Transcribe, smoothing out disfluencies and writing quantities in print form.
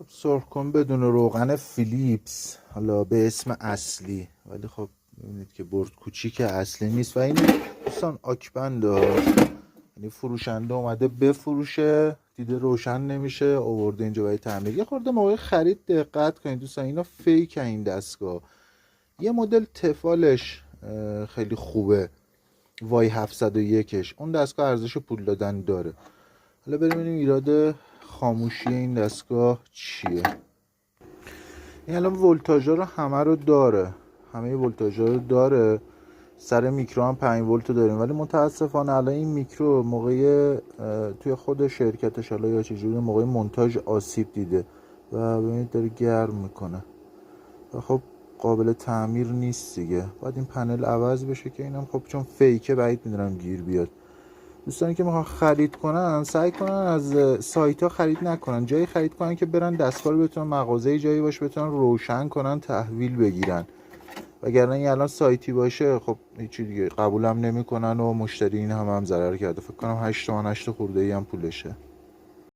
خب سرخ کن بدون روغن فیلیپس، حالا به اسم اصلی، ولی خب میبینید که برد کوچیک اصلی نیست و این دوستان آکبنده، یعنی فروشنده اومده بفروشه، دیده روشن نمیشه آورده اینجا برای تعمیر. یه خورده موقع خرید دقت کنید دوستان، اینا فیک این دستگاه. یه مدل تفالش خیلی خوبه، وای 701ش، اون دستگاه ارزش پول دادن داره. حالا بریم ببینیم ایراد خاموشی این دستگاه چیه. این الان ولتاژا رو همه رو داره، همه ولتاژا رو داره، سر میکرو هم 5 ولت داریم، ولی متاسفانه الان این میکرو موقع توی خود شرکتش حالا یا چجوری موقع مونتاژ آسیب دیده و ببینید داره گرم میکنه و خب قابل تعمیر نیست دیگه. باید این پنل عوض بشه که اینم خب چون فیکه بعید میدونم گیر بیاد. دوستانی که میخوان خرید کنن سعی کنن از سایت ها خرید نکنن، جایی خرید کنن که برن دستگاه رو بتونن مغازه جایی باشه بتونن روشن کنن تحویل بگیرن، وگرنه این الان سایتی باشه خب هیچی دیگه قبولم نمیکنن و مشتری این هم ضرر کرده. فکر کنم 8 تومن 8 خورده ای هم پولشه.